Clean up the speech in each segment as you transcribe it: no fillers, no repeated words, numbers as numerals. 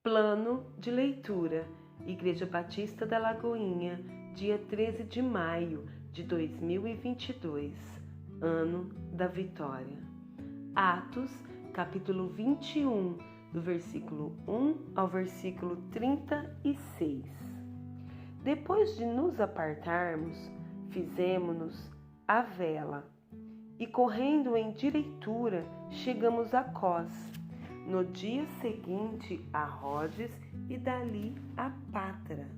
Plano de leitura: Igreja Batista da Lagoinha, dia 13 de maio de 2022, Ano da Vitória. Atos, capítulo 21, do versículo 1 ao versículo 36. Depois de nos apartarmos, fizemo-nos à vela, e correndo em direitura, chegamos a Cós. No dia seguinte a Rodes e dali a Pátara.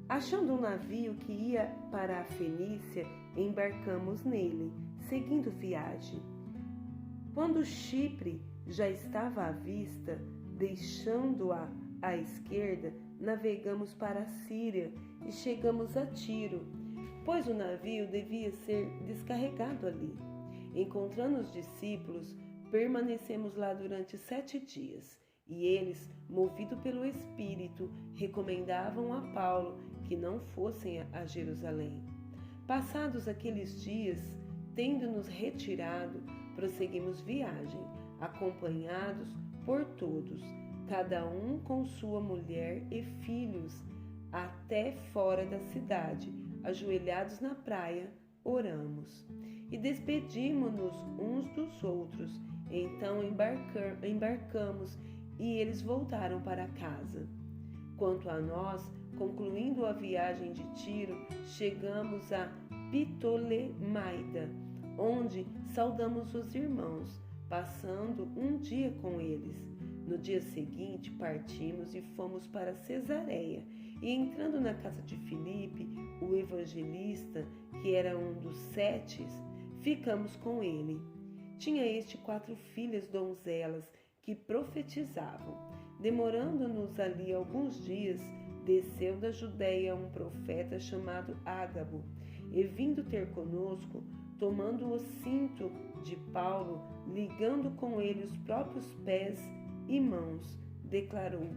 Achando um navio que ia para a Fenícia, embarcamos nele, seguindo viagem. Quando Chipre já estava à vista, deixando-a à esquerda, navegamos para a Síria e chegamos a Tiro, pois o navio devia ser descarregado ali. Encontrando os discípulos, permanecemos lá durante 7 dias, e eles, movidos pelo Espírito, recomendavam a Paulo que não fossem a Jerusalém. Passados aqueles dias, tendo-nos retirado, prosseguimos viagem, acompanhados por todos, cada um com sua mulher e filhos, até fora da cidade, ajoelhados na praia, oramos. E despedimos-nos uns dos outros. Então embarcamos e eles voltaram para casa. Quanto a nós, concluindo a viagem de Tiro, chegamos a Ptolemaida, onde saudamos os irmãos, passando um dia com eles. No dia seguinte partimos e fomos para Cesareia, e entrando na casa de Filipe, o evangelista, que era um dos 7, ficamos com ele. Tinha este 4 filhas donzelas que profetizavam. Demorando-nos ali alguns dias, desceu da Judéia um profeta chamado Ágabo, e vindo ter conosco, tomando o cinto de Paulo, ligando com ele os próprios pés e mãos, declarou: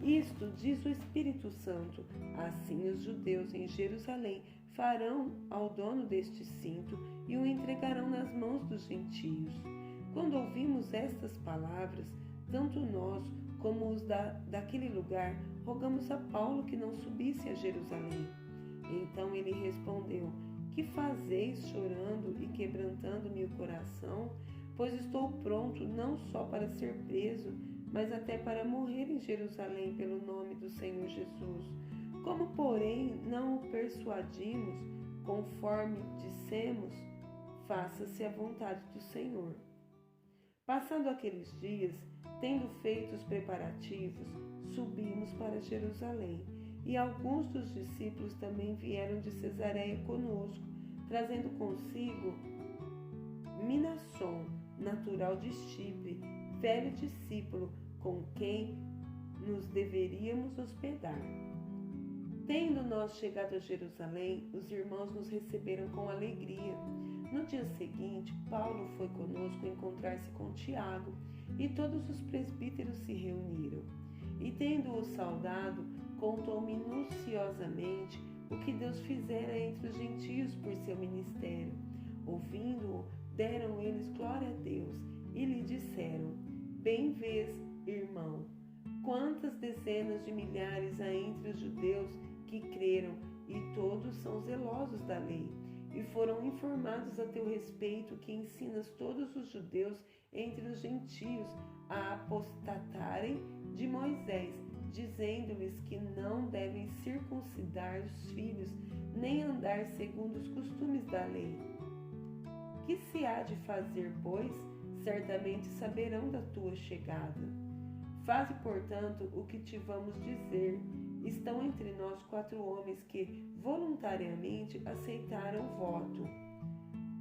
Isto diz o Espírito Santo, assim os judeus em Jerusalém farão ao dono deste cinto e o entregarão nas mãos dos gentios. Quando ouvimos estas palavras, tanto nós como os daquele lugar, rogamos a Paulo que não subisse a Jerusalém. Então ele respondeu: Que fazeis chorando e quebrantando-me o coração? Pois estou pronto não só para ser preso, mas até para morrer em Jerusalém pelo nome do Senhor Jesus. Como, porém, não o persuadimos, conforme dissemos, faça-se a vontade do Senhor. Passando aqueles dias, tendo feito os preparativos, subimos para Jerusalém, e alguns dos discípulos também vieram de Cesareia conosco, trazendo consigo Minasson, natural de Chipre, velho discípulo, com quem nos deveríamos hospedar. Tendo nós chegado a Jerusalém, os irmãos nos receberam com alegria. No dia seguinte, Paulo foi conosco encontrar-se com Tiago, e todos os presbíteros se reuniram. E tendo-o saudado, contou minuciosamente o que Deus fizera entre os gentios por seu ministério. Ouvindo-o, deram eles glória a Deus e lhe disseram: Bem vês, irmão, quantas dezenas de milhares há entre os judeus que creram, e todos são zelosos da lei, e foram informados a teu respeito que ensinas todos os judeus entre os gentios a apostatarem de Moisés, dizendo-lhes que não devem circuncidar os filhos, nem andar segundo os costumes da lei. Que se há de fazer, pois? Certamente saberão da tua chegada. Faze, portanto, o que te vamos dizer. Estão entre nós 4 homens que voluntariamente aceitaram o voto.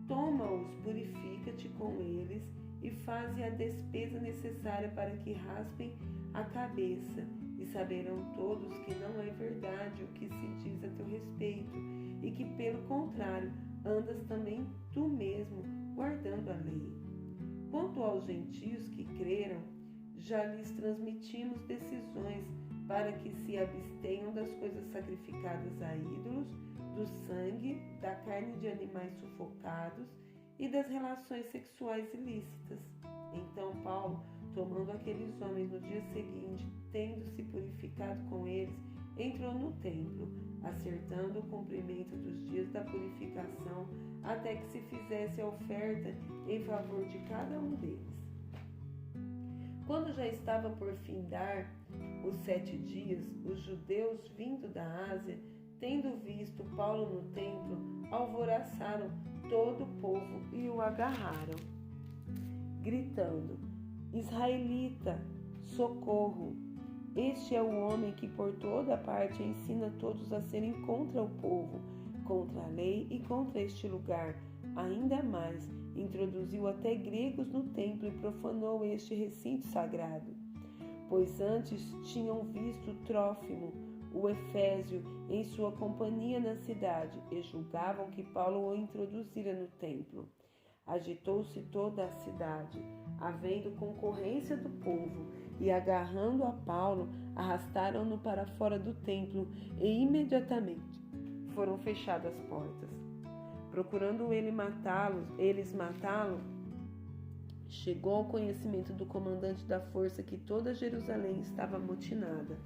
Toma-os, purifica-te com eles e faze a despesa necessária para que raspem a cabeça, e saberão todos que não é verdade o que se diz a teu respeito, e que, pelo contrário, andas também tu mesmo guardando a lei. Quanto aos gentios que creram, já lhes transmitimos decisões para que se abstenham das coisas sacrificadas a ídolos, do sangue, da carne de animais sufocados e das relações sexuais ilícitas. Então Paulo Tomando aqueles homens no dia seguinte, tendo-se purificado com eles, entrou no templo, acertando o cumprimento dos dias da purificação, até que se fizesse a oferta em favor de cada um deles. Quando já estava por findar os 7 dias, os judeus vindo da Ásia, tendo visto Paulo no templo, alvoroçaram todo o povo e o agarraram, gritando: Israelita, socorro! Este é o homem que por toda parte ensina todos a serem contra o povo, contra a lei e contra este lugar. Ainda mais, introduziu até gregos no templo e profanou este recinto sagrado. Pois antes tinham visto Trófimo, o Efésio, em sua companhia na cidade, e julgavam que Paulo o introduzira no templo. Agitou-se toda a cidade, havendo concorrência do povo, e agarrando a Paulo, arrastaram-no para fora do templo, e imediatamente foram fechadas as portas. Procurando eles matá-lo, chegou ao conhecimento do comandante da força que toda Jerusalém estava amotinada.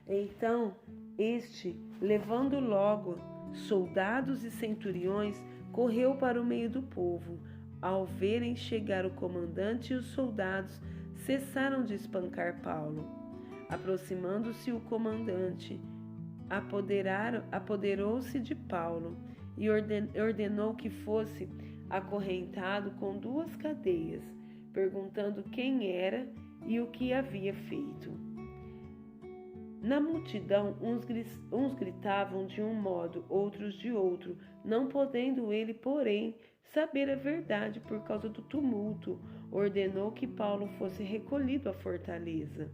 Então, este, levando logo soldados e centuriões, correu para o meio do povo. Ao verem chegar o comandante e os soldados, cessaram de espancar Paulo. Aproximando-se o comandante, apoderou-se de Paulo e ordenou que fosse acorrentado com 2 cadeias, perguntando quem era e o que havia feito. Na multidão, uns gritavam de um modo, outros de outro, não podendo ele, porém, saber a verdade por causa do tumulto. Ordenou que Paulo fosse recolhido à fortaleza.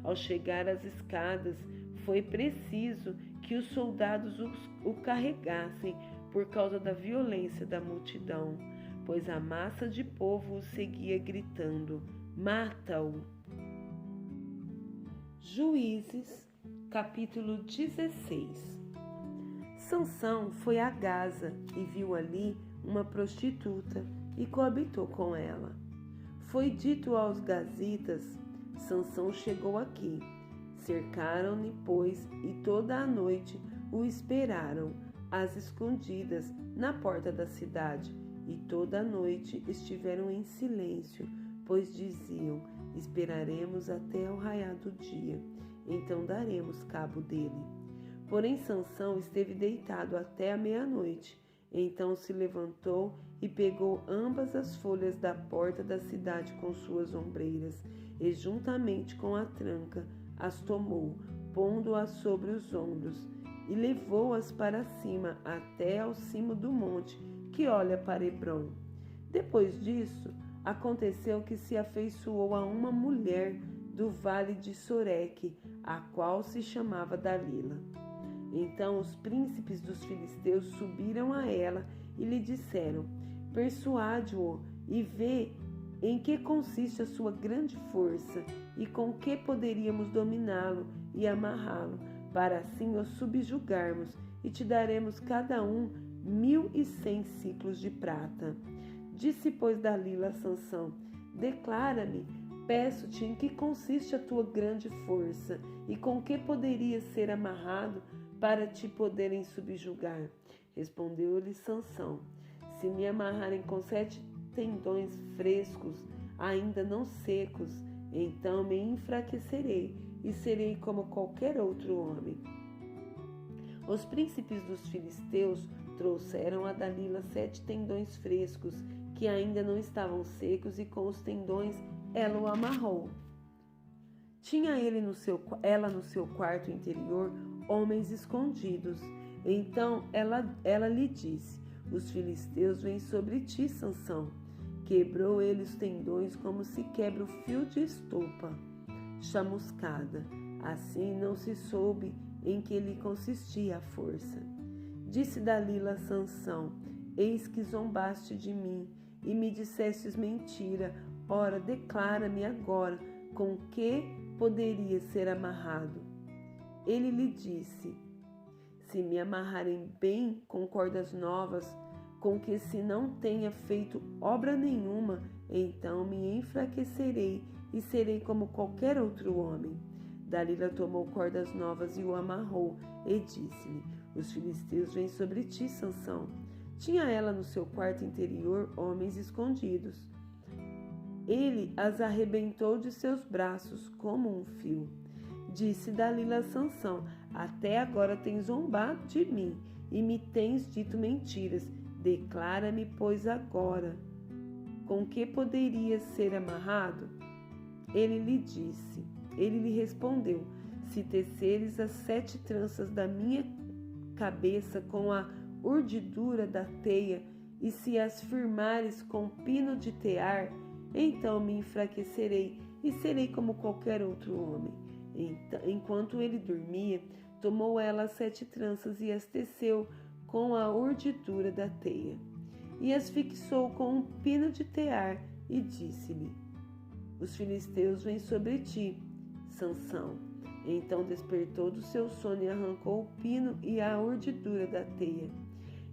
Ao chegar às escadas, foi preciso que os soldados o carregassem por causa da violência da multidão, pois a massa de povo o seguia gritando: Mata-o! Juízes, capítulo 16. Sansão foi a Gaza e viu ali uma prostituta e coabitou com ela. Foi dito aos gazitas: Sansão chegou aqui. Cercaram-no, pois, e toda a noite o esperaram às escondidas na porta da cidade, e toda a noite estiveram em silêncio, pois diziam: esperaremos até o raiar do dia, então daremos cabo dele. Porém Sansão esteve deitado até a meia-noite. Então se levantou e pegou ambas as folhas da porta da cidade com suas ombreiras, e juntamente com a tranca as tomou, pondo-as sobre os ombros, e levou-as para cima até ao cimo do monte que olha para Hebrom. Depois disso, aconteceu que se afeiçoou a uma mulher do vale de Soreque, a qual se chamava Dalila. Então os príncipes dos filisteus subiram a ela e lhe disseram: persuade-o e vê em que consiste a sua grande força e com que poderíamos dominá-lo e amarrá-lo, para assim o subjugarmos, e te daremos cada um 1.100 siclos de prata. Disse, pois, Dalila a Sansão: declara-me, peço-te, em que consiste a tua grande força e com que poderias ser amarrado para te poderem subjugar. Respondeu-lhe Sansão: se me amarrarem com 7 tendões frescos, ainda não secos, então me enfraquecerei e serei como qualquer outro homem. Os príncipes dos filisteus trouxeram a Dalila 7 tendões frescos, que ainda não estavam secos, e com os tendões ela o amarrou. Tinha ela no seu quarto interior homens escondidos. Então ela lhe disse: os filisteus vêm sobre ti, Sansão. Quebrou ele os tendões como se quebra o fio de estopa chamuscada. Assim não se soube em que lhe consistia a força. Disse Dalila a Sansão: eis que zombaste de mim e me dissestes mentira. Ora, declara-me agora com que poderia ser amarrado. Ele lhe disse: se me amarrarem bem com cordas novas, com que se não tenha feito obra nenhuma, então me enfraquecerei e serei como qualquer outro homem. Dalila tomou cordas novas e o amarrou, e disse-lhe: Os filisteus vêm sobre ti, Sansão. Tinha ela no seu quarto interior homens escondidos. Ele as arrebentou de seus braços como um fio. Disse Dalila a Sansão: Até agora tens zombado de mim e me tens dito mentiras. Declara-me, pois, agora, com que poderias ser amarrado? Ele lhe respondeu: Se teceres as 7 tranças da minha cabeça com a urdidura da teia, e se as firmares com pino de tear, então me enfraquecerei e serei como qualquer outro homem. Enquanto ele dormia, tomou ela as 7 tranças e as teceu com a urdidura da teia, e as fixou com um pino de tear, e disse-lhe: Os filisteus vêm sobre ti, Sansão. Então despertou do seu sono e arrancou o pino e a urdidura da teia.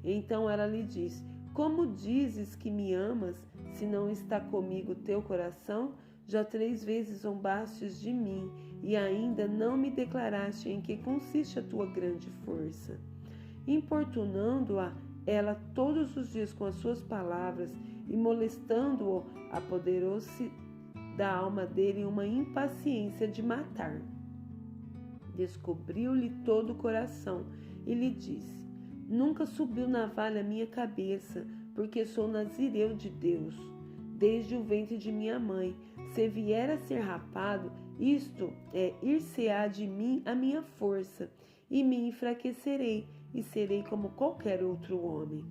Então ela lhe disse: Como dizes que me amas, se não está comigo teu coração? Já 3 vezes zombastes de mim, e ainda não me declaraste em que consiste a tua grande força. Importunando-a ela todos os dias com as suas palavras e molestando-o, apoderou-se da alma dele uma impaciência de matar. Descobriu-lhe todo o coração e lhe disse: Nunca subiu navalha à minha cabeça, porque sou nazireu de Deus, desde o ventre de minha mãe. Se vier a ser rapado, isto é, ir-se-á de mim a minha força, e me enfraquecerei, e serei como qualquer outro homem.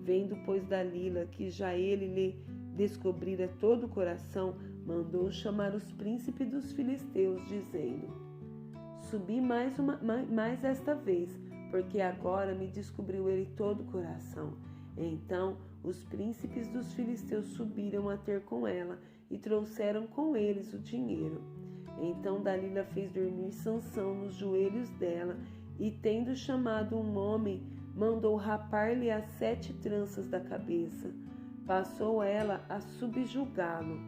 Vendo, pois, Dalila que já ele lhe descobrira todo o coração, mandou chamar os príncipes dos filisteus, dizendo: Subi mais esta vez, porque agora me descobriu ele todo o coração. Então os príncipes dos filisteus subiram a ter com ela e trouxeram com eles o dinheiro. Então Dalila fez dormir Sansão nos joelhos dela, e tendo chamado um homem, mandou rapar-lhe as 7 tranças da cabeça. Passou ela a subjugá-lo,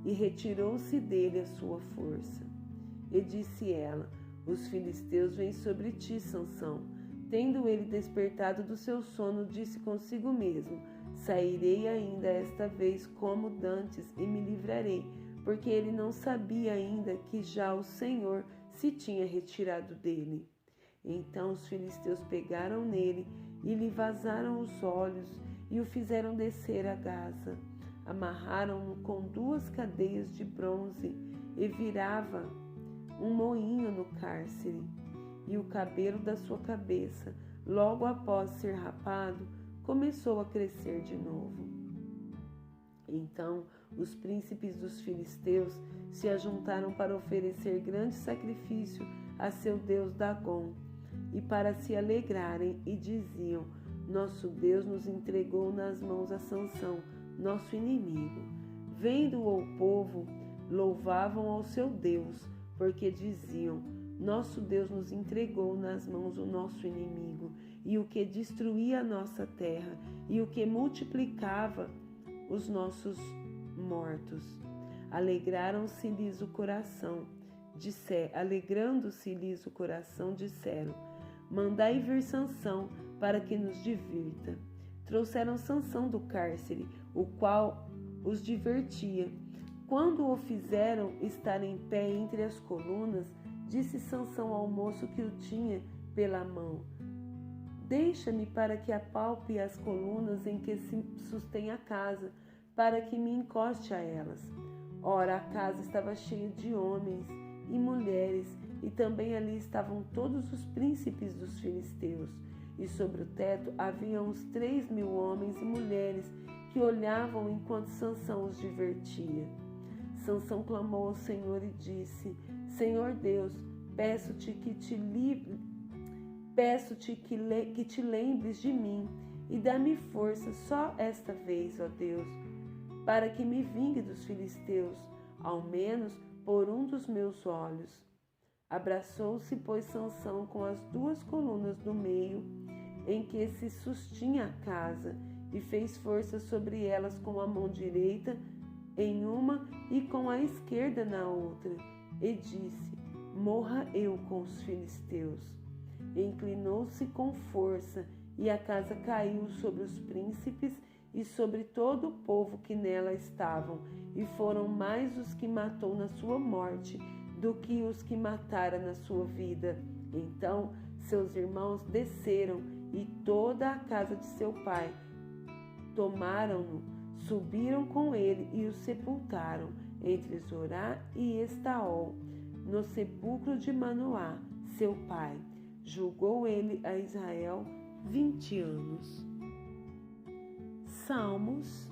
e retirou-se dele a sua força. E disse ela: Os filisteus vêm sobre ti, Sansão. Tendo ele despertado do seu sono, disse consigo mesmo: Sairei ainda esta vez como dantes e me livrarei, porque ele não sabia ainda que já o Senhor se tinha retirado dele. Então os filisteus pegaram nele e lhe vazaram os olhos e o fizeram descer a Gaza. Amarraram-no com 2 cadeias de bronze e virava um moinho no cárcere. E o cabelo da sua cabeça, logo após ser rapado, começou a crescer de novo. Então os príncipes dos filisteus se ajuntaram para oferecer grande sacrifício a seu deus Dagom, e para se alegrarem, e diziam: Nosso Deus nos entregou nas mãos a Sansão, nosso inimigo. Vendo-o o povo, louvavam ao seu Deus, porque diziam: Nosso Deus nos entregou nas mãos o nosso inimigo, e o que destruía a nossa terra, e o que multiplicava os nossos mortos. Alegrando-se-lhes o coração, disseram: Mandai vir Sansão, para que nos divirta. Trouxeram Sansão do cárcere, o qual os divertia. Quando o fizeram estar em pé entre as colunas, disse Sansão ao moço que o tinha pela mão: Deixa-me para que apalpe as colunas em que se sustém a casa, para que me encoste a elas. Ora, a casa estava cheia de homens e mulheres, e também ali estavam todos os príncipes dos filisteus. E sobre o teto havia uns 3.000 homens e mulheres que olhavam enquanto Sansão os divertia. Sansão clamou ao Senhor e disse: Senhor Deus, peço-te que te lembres de mim e dá-me força só esta vez, ó Deus, para que me vingue dos filisteus, ao menos por um dos meus olhos. Abraçou-se, pois, Sansão com as 2 colunas do meio em que se sustinha a casa, e fez força sobre elas com a mão direita, em uma e com a esquerda na outra, e disse: morra eu com os filisteus. Inclinou-se com força, e a casa caiu sobre os príncipes e sobre todo o povo que nela estavam, e foram mais os que matou na sua morte do que os que matara na sua vida. Então seus irmãos desceram, e toda a casa de seu pai tomaram-no, subiram com ele e o sepultaram entre Zorá e Estaol, no sepulcro de Manoá, seu pai. Julgou ele a Israel 20 anos. Salmos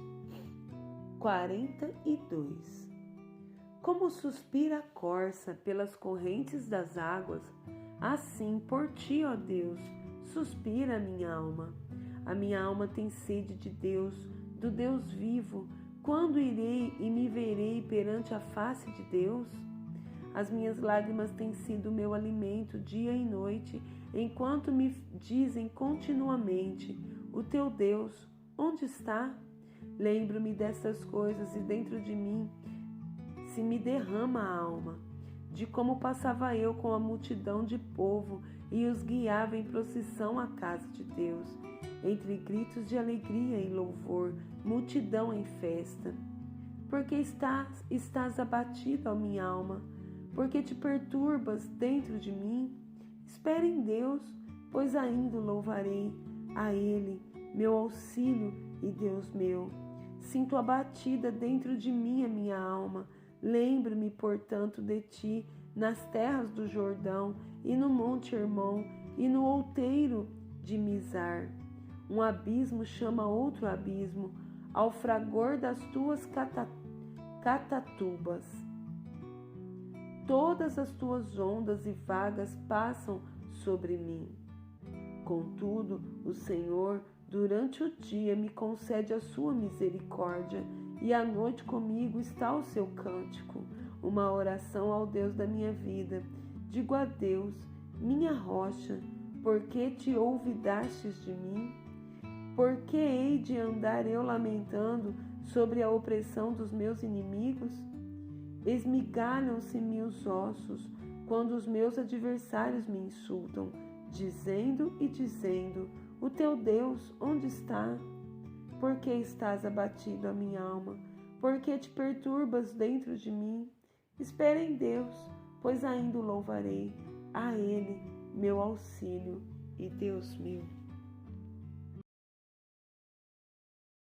42. Como suspira a corça pelas correntes das águas, assim por ti, ó Deus, suspira a minha alma. A minha alma tem sede de Deus, do Deus vivo. Quando irei e me verei perante a face de Deus? As minhas lágrimas têm sido meu alimento dia e noite, enquanto me dizem continuamente: o teu Deus, onde está? Lembro-me destas coisas e dentro de mim se me derrama a alma, de como passava eu com a multidão de povo e os guiava em procissão à casa de Deus, entre gritos de alegria e louvor, multidão em festa. Porque estás abatido, ó minha alma? Porque te perturbas dentro de mim? Espere em Deus, pois ainda o louvarei, a Ele, meu auxílio e Deus meu. Sinto abatida dentro de mim a minha alma. Lembro-me, portanto, de ti nas terras do Jordão e no monte Hermon e no outeiro de Mizar. Um abismo chama outro abismo, ao fragor das tuas catatubas. Todas as tuas ondas e vagas passam sobre mim. Contudo, o Senhor, durante o dia, me concede a sua misericórdia, e à noite comigo está o seu cântico, uma oração ao Deus da minha vida. Digo a Deus, minha rocha, por que te olvidastes de mim? Por que hei de andar eu lamentando sobre a opressão dos meus inimigos? Esmigalham-se-me os ossos quando os meus adversários me insultam, dizendo e dizendo: o teu Deus, onde está? Por que estás abatido, a minha alma? Por que te perturbas dentro de mim? Espera em Deus, pois ainda o louvarei, a Ele, meu auxílio e Deus meu.